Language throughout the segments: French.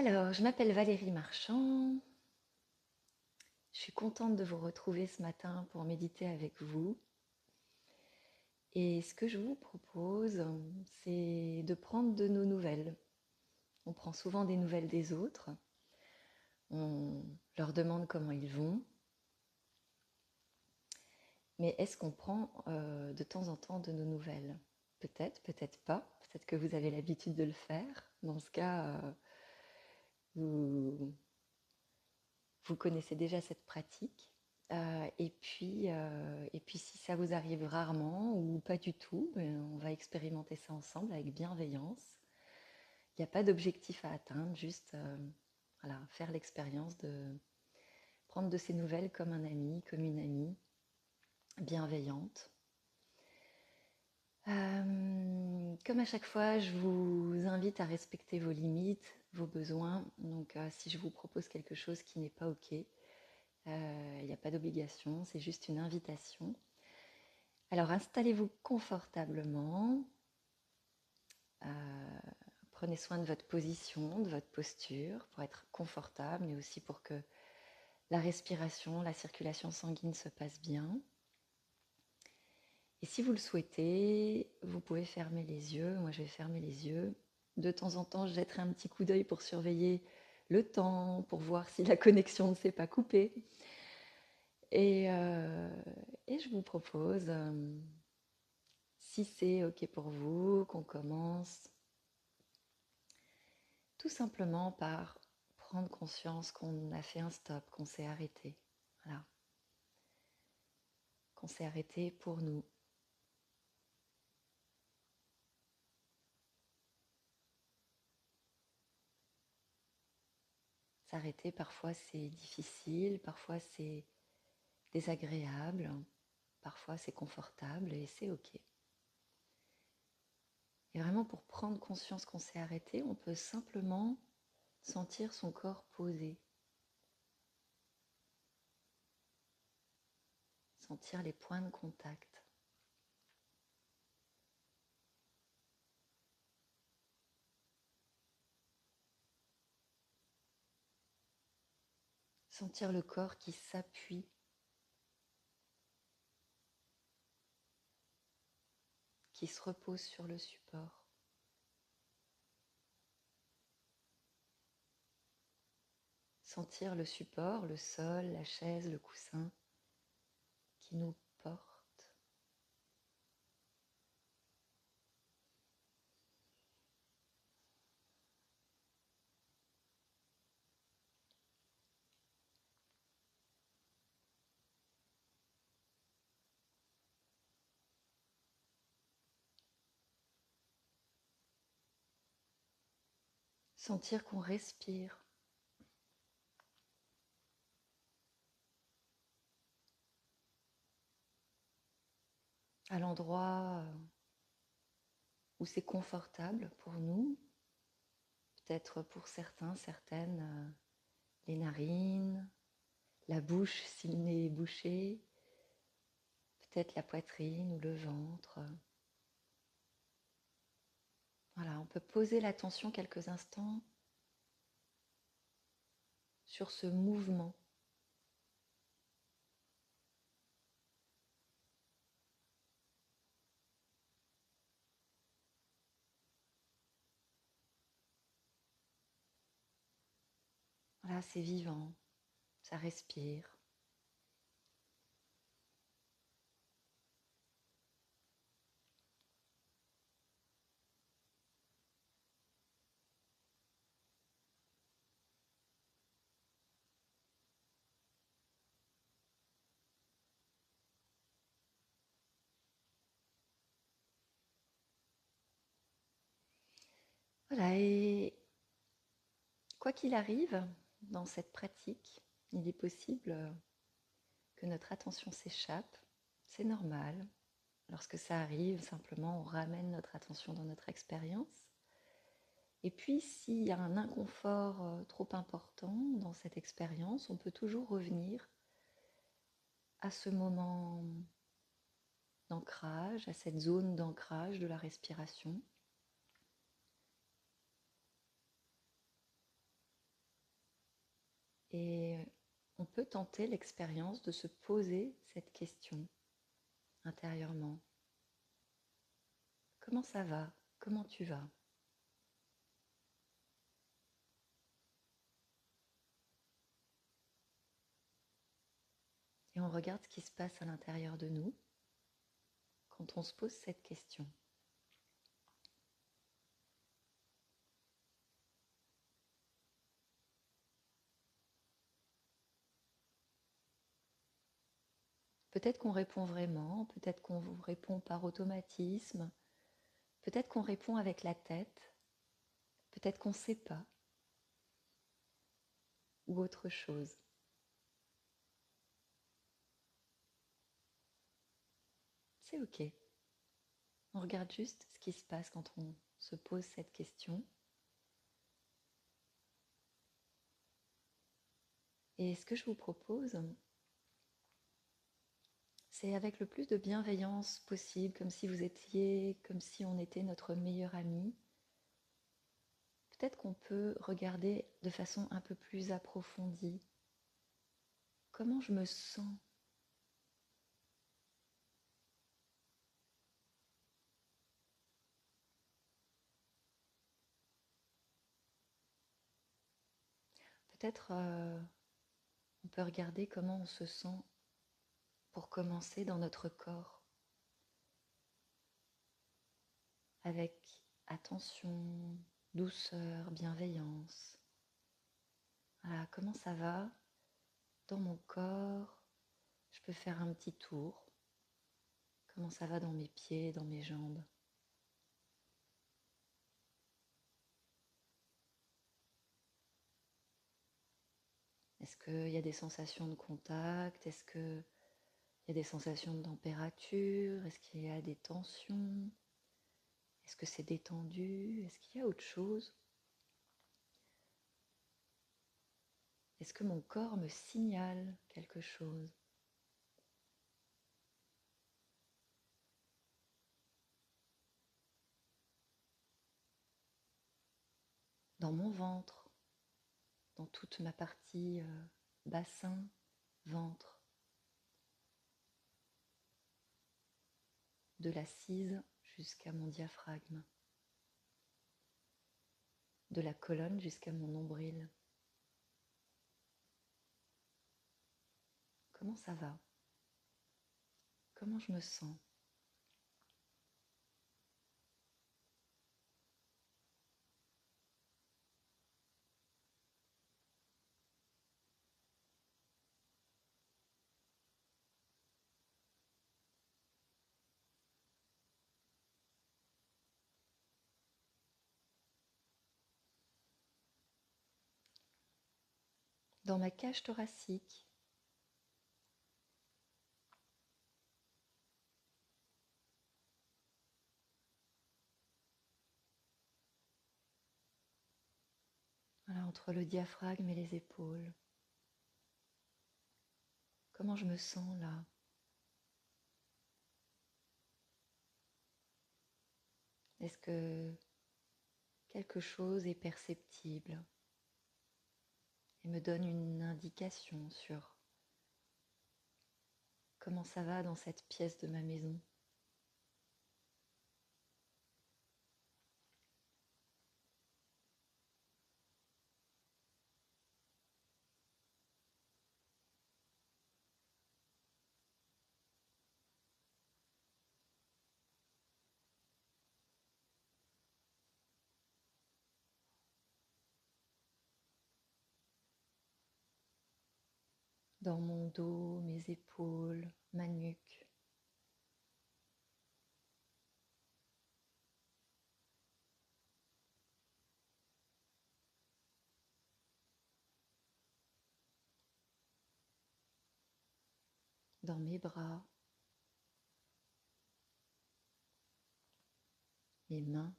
Alors, je m'appelle Valérie Marchand. Je suis contente de vous retrouver ce matin pour méditer avec vous. Et ce que je vous propose, c'est de prendre de nos nouvelles. On prend souvent des nouvelles des autres. On leur demande comment ils vont. Mais est-ce qu'on prend de temps en temps de nos nouvelles? Peut-être, peut-être pas. Peut-être que vous avez l'habitude de le faire. Dans ce cas, vous, vous connaissez déjà cette pratique. Et puis si ça vous arrive rarement ou pas du tout, ben, on va expérimenter ça ensemble avec bienveillance. Il n'y a pas d'objectif à atteindre, juste voilà, faire l'expérience de prendre de ces nouvelles comme un ami, comme une amie, bienveillante. Comme à chaque fois, je vous invite à respecter vos limites, vos besoins. Donc si je vous propose quelque chose qui n'est pas OK, il n'y a pas d'obligation, c'est juste une invitation. Alors installez-vous confortablement, euh, prenez soin de votre position, de votre posture pour être confortable, mais aussi pour que la respiration, la circulation sanguine se passe bien. Et si vous le souhaitez, vous pouvez fermer les yeux. Moi, je vais fermer les yeux. De temps en temps, je jetterai un petit coup d'œil pour surveiller le temps, pour voir si la connexion ne s'est pas coupée. Et, euh, et je vous propose, si c'est OK pour vous, qu'on commence tout simplement par prendre conscience qu'on a fait un stop, qu'on s'est arrêté. Voilà. Qu'on s'est arrêté pour nous. S'arrêter, parfois c'est difficile, parfois c'est désagréable, parfois c'est confortable et c'est OK. Et vraiment pour prendre conscience qu'on s'est arrêté, on peut simplement sentir son corps posé, sentir les points de contact. Sentir le corps qui s'appuie, qui se repose sur le support. Sentir le support, le sol, la chaise, le coussin qui nous porte. Sentir qu'on respire. À l'endroit où c'est confortable pour nous, peut-être pour certains, certaines, les narines, la bouche si le nez est bouché, peut-être la poitrine ou le ventre. Voilà, on peut poser l'attention quelques instants sur ce mouvement. Voilà, c'est vivant, ça respire. Voilà, et quoi qu'il arrive dans cette pratique, il est possible que notre attention s'échappe. C'est normal. Lorsque ça arrive, simplement, on ramène notre attention dans notre expérience. Et puis, s'il y a un inconfort trop important dans cette expérience, on peut toujours revenir à ce moment d'ancrage, à cette zone d'ancrage de la respiration. Et on peut tenter l'expérience de se poser cette question intérieurement. Comment ça va? Comment tu vas? Et on regarde ce qui se passe à l'intérieur de nous quand on se pose cette question. Peut-être qu'on répond vraiment, peut-être qu'on répond par automatisme, peut-être qu'on répond avec la tête, peut-être qu'on ne sait pas, ou autre chose. C'est ok. On regarde juste ce qui se passe quand on se pose cette question. Et ce que je vous propose, c'est avec le plus de bienveillance possible, comme si vous étiez, comme si on était notre meilleur ami. Peut-être qu'on peut regarder de façon un peu plus approfondie. Comment je me sens? Peut-être on peut regarder comment on se sent pour commencer dans notre corps, avec attention, douceur, bienveillance. Voilà, comment ça va dans mon corps? Je peux faire un petit tour. Comment ça va dans mes pieds, dans mes jambes? Est-ce qu'il y a des sensations de contact? Est-ce qu'il y a des sensations de température? Est-ce qu'il y a des tensions? Est-ce que c'est détendu? Est-ce qu'il y a autre chose? Est-ce que mon corps me signale quelque chose? Dans mon ventre, dans toute ma partie bassin, ventre, de la cise jusqu'à mon diaphragme, de la colonne jusqu'à mon nombril. Comment ça va? Comment je me sens? Dans ma cage thoracique, voilà, entre le diaphragme et les épaules. Comment je me sens là? Est-ce que quelque chose est perceptible et me donne une indication sur comment ça va dans cette pièce de ma maison? Dans mon dos, mes épaules, ma nuque. Dans mes bras, mes mains,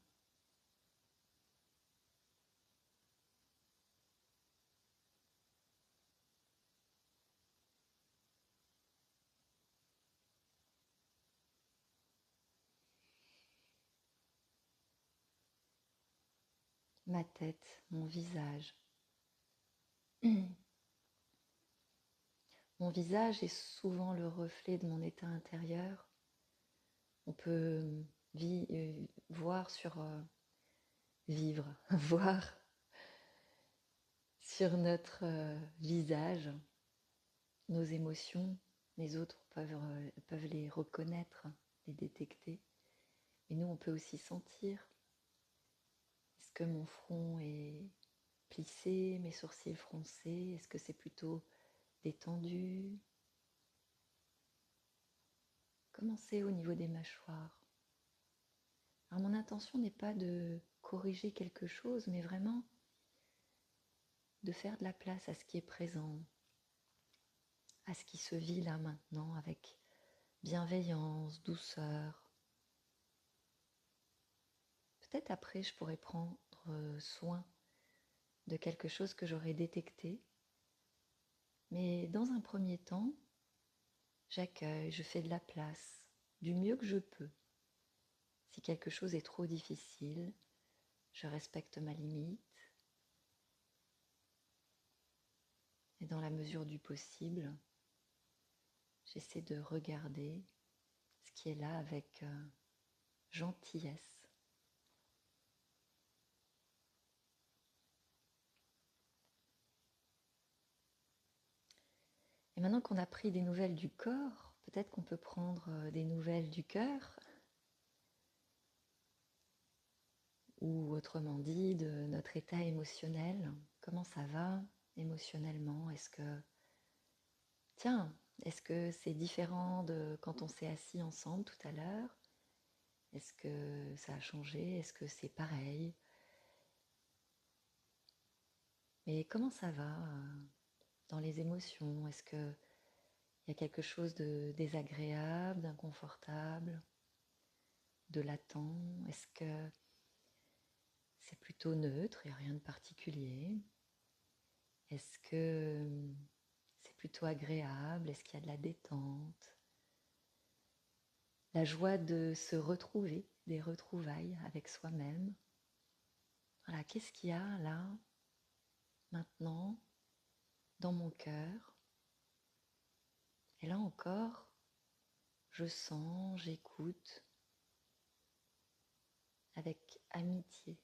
ma tête, mon visage. Mon visage est souvent le reflet de mon état intérieur. On peut voir vivre, voir sur notre visage nos émotions. Les autres peuvent les reconnaître, les détecter. Et nous, on peut aussi sentir. Est-ce que mon front est plissé, mes sourcils froncés? Est-ce que c'est plutôt détendu? Comment c'est au niveau des mâchoires? Alors mon intention n'est pas de corriger quelque chose, mais vraiment de faire de la place à ce qui est présent, à ce qui se vit là maintenant avec bienveillance, douceur. Peut-être après je pourrais prendre soin de quelque chose que j'aurais détecté, mais dans un premier temps, j'accueille, je fais de la place du mieux que je peux. Si quelque chose est trop difficile, je respecte ma limite et dans la mesure du possible, j'essaie de regarder ce qui est là avec gentillesse. Et maintenant qu'on a pris des nouvelles du corps, peut-être qu'on peut prendre des nouvelles du cœur, ou autrement dit, de notre état émotionnel. Comment ça va émotionnellement? Est-ce que c'est différent de quand on s'est assis ensemble tout à l'heure? Est-ce que ça a changé? Est-ce que c'est pareil? Mais comment ça va dans les émotions? Est-ce qu'il y a quelque chose de désagréable, d'inconfortable, de latent? Est-ce que c'est plutôt neutre, il n'y a rien de particulier? Est-ce que c'est plutôt agréable? Est-ce qu'il y a de la détente? La joie de se retrouver, des retrouvailles avec soi-même. Voilà, qu'est-ce qu'il y a là, maintenant, dans mon cœur? Et là encore, je sens, j'écoute avec amitié.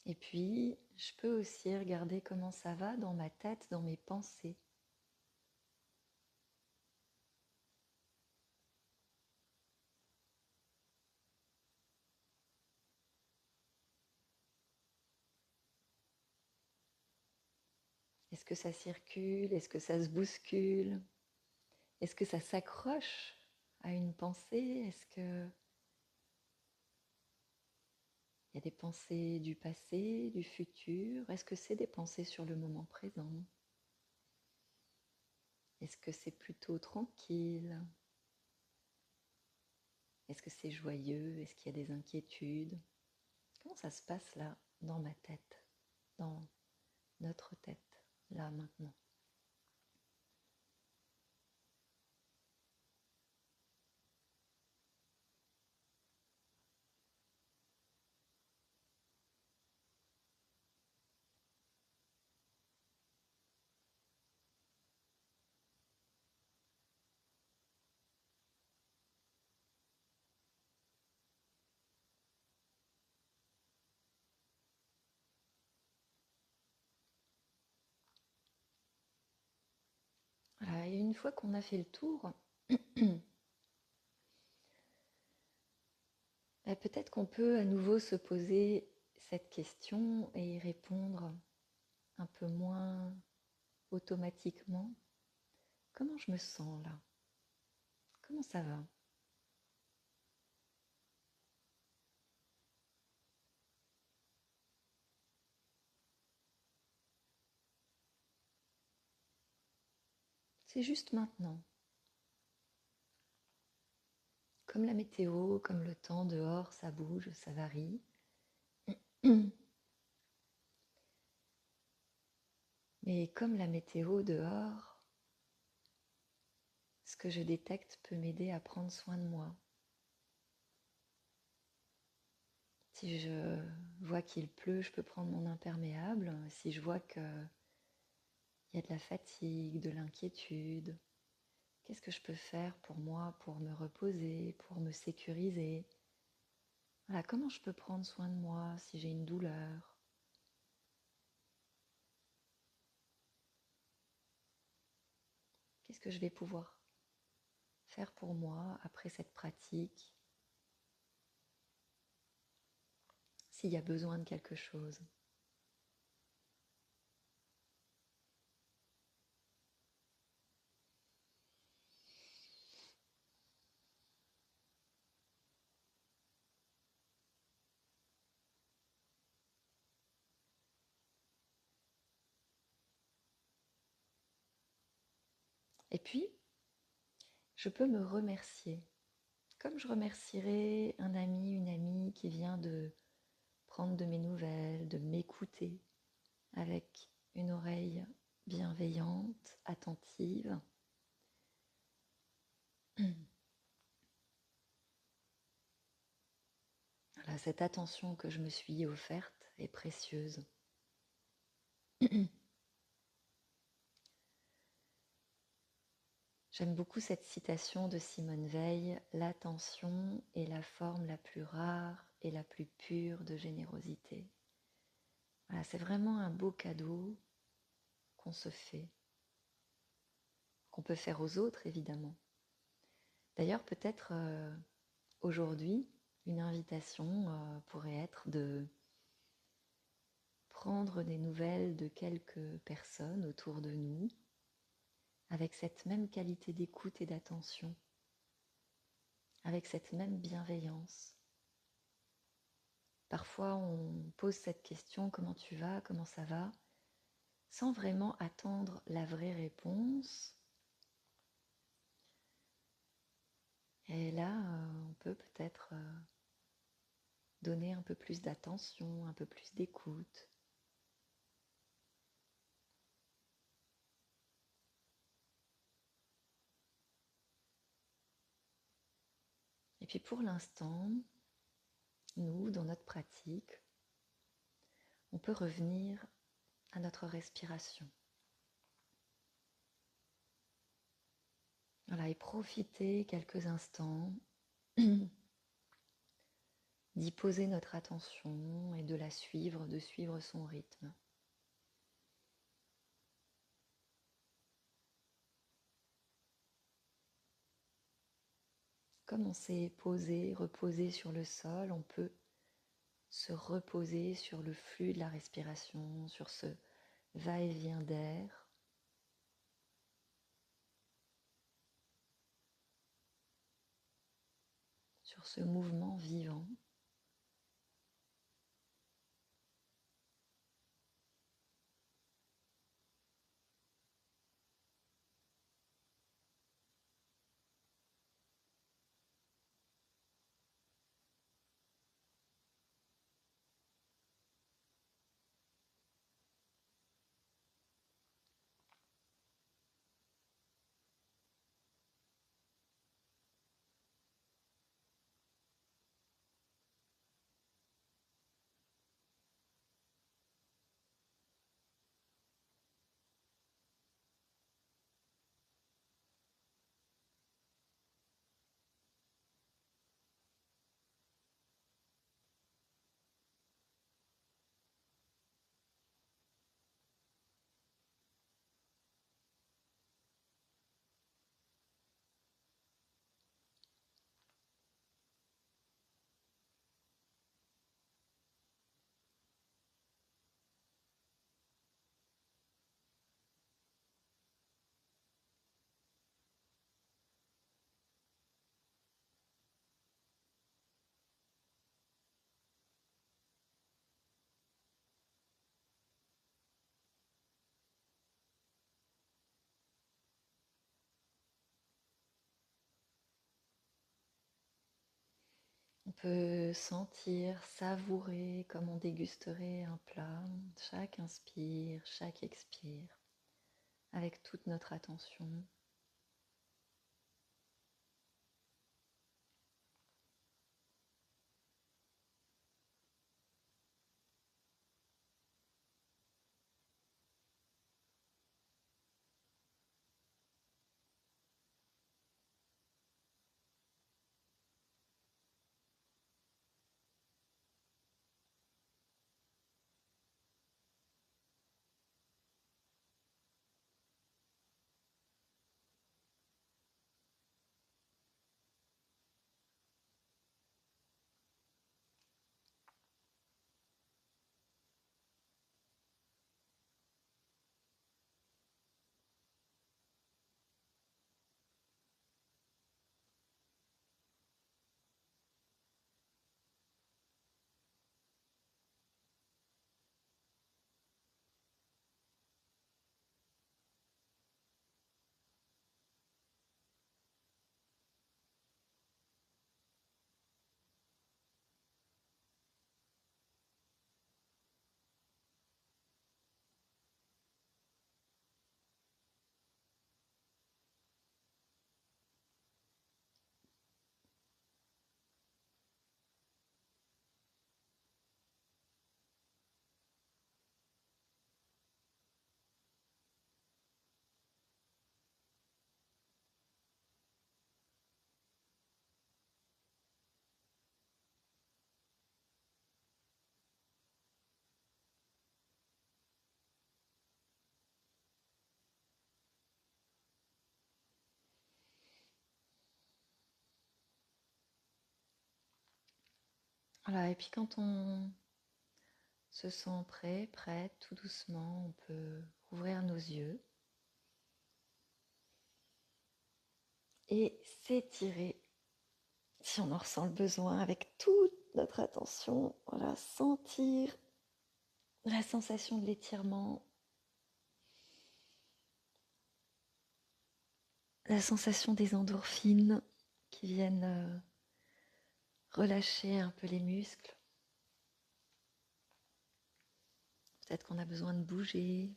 Et puis, je peux aussi regarder comment ça va dans ma tête, dans mes pensées. Est-ce que ça circule? Est-ce que ça se bouscule? Est-ce que ça s'accroche à une pensée? Est-ce que il y a des pensées du passé, du futur? Est-ce que c'est des pensées sur le moment présent? Est-ce que c'est plutôt tranquille? Est-ce que c'est joyeux? Est-ce qu'il y a des inquiétudes? Comment ça se passe là, dans ma tête, dans notre tête, là maintenant? Voilà, et une fois qu'on a fait le tour, peut-être qu'on peut à nouveau se poser cette question et y répondre un peu moins automatiquement. Comment je me sens là? Comment ça va? C'est juste maintenant. Comme la météo, comme le temps dehors, ça bouge, ça varie. Mais comme la météo dehors, ce que je détecte peut m'aider à prendre soin de moi. Si je vois qu'il pleut, je peux prendre mon imperméable. Si je vois qu'il y a de la fatigue, de l'inquiétude, qu'est-ce que je peux faire pour moi, pour me reposer, pour me sécuriser? Voilà, comment je peux prendre soin de moi si j'ai une douleur? Qu'est-ce que je vais pouvoir faire pour moi après cette pratique, s'il y a besoin de quelque chose? Et puis, je peux me remercier, comme je remercierais un ami, une amie qui vient de prendre de mes nouvelles, de m'écouter avec une oreille bienveillante, attentive. Voilà, cette attention que je me suis offerte est précieuse. J'aime beaucoup cette citation de Simone Veil: l'attention est la forme la plus rare et la plus pure de générosité. Voilà, c'est vraiment un beau cadeau qu'on se fait, qu'on peut faire aux autres évidemment. D'ailleurs, peut-être aujourd'hui, une invitation pourrait être de prendre des nouvelles de quelques personnes autour de nous avec cette même qualité d'écoute et d'attention, avec cette même bienveillance. Parfois, on pose cette question: comment tu vas, comment ça va, sans vraiment attendre la vraie réponse. Et là, on peut peut-être donner un peu plus d'attention, un peu plus d'écoute. Et puis pour l'instant, nous, dans notre pratique, on peut revenir à notre respiration. Voilà, et profiter quelques instants d'y poser notre attention et de la suivre, de suivre son rythme. Comme on s'est posé, reposé sur le sol, on peut se reposer sur le flux de la respiration, sur ce va-et-vient d'air. Sur ce mouvement vivant. peut sentir, savourer comme on dégusterait un plat, chaque inspire, chaque expire, avec toute notre attention. Voilà, et puis quand on se sent prêt, prête, tout doucement, on peut ouvrir nos yeux et s'étirer si on en ressent le besoin avec toute notre attention. Voilà, sentir la sensation de l'étirement, la sensation des endorphines qui viennent relâcher un peu les muscles. Peut-être qu'on a besoin de bouger.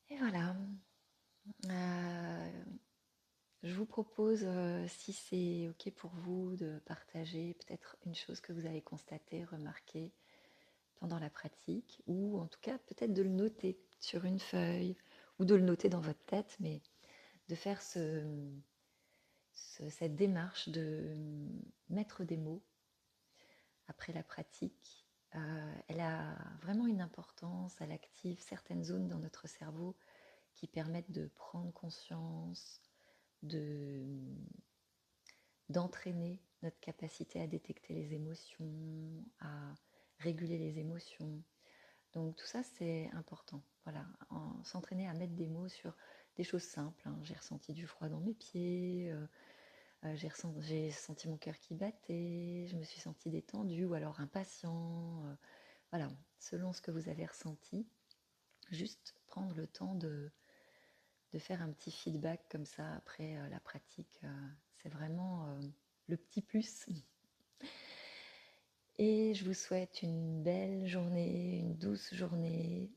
Et voilà. Je vous propose, si c'est OK pour vous, de partager peut-être une chose que vous avez constatée, remarquée pendant la pratique, ou en tout cas peut-être de le noter sur une feuille, ou de le noter dans votre tête, mais de faire cette démarche de mettre des mots après la pratique. Elle a vraiment une importance, elle active certaines zones dans notre cerveau qui permettent de prendre conscience, d'entraîner notre capacité à détecter les émotions, à réguler les émotions. Donc tout ça, c'est important. Voilà, s'entraîner à mettre des mots sur des choses simples. Hein. J'ai ressenti du froid dans mes pieds, j'ai senti mon cœur qui battait, je me suis sentie détendue ou alors impatient. Voilà, selon ce que vous avez ressenti, juste prendre le temps de faire un petit feedback comme ça après la pratique. C'est vraiment le petit plus. Et je vous souhaite une belle journée, une douce journée.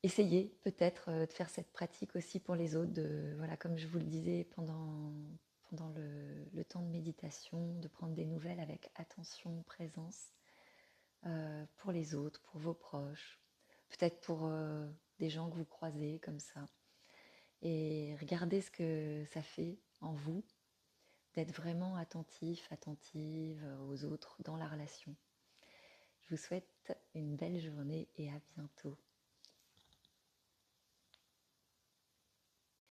Essayez peut-être de faire cette pratique aussi pour les autres, voilà, comme je vous le disais pendant le temps de méditation, de prendre des nouvelles avec attention, présence pour les autres, pour vos proches, peut-être pour des gens que vous croisez comme ça. Et regardez ce que ça fait en vous d'être vraiment attentif, attentive aux autres dans la relation. Je vous souhaite une belle journée et à bientôt.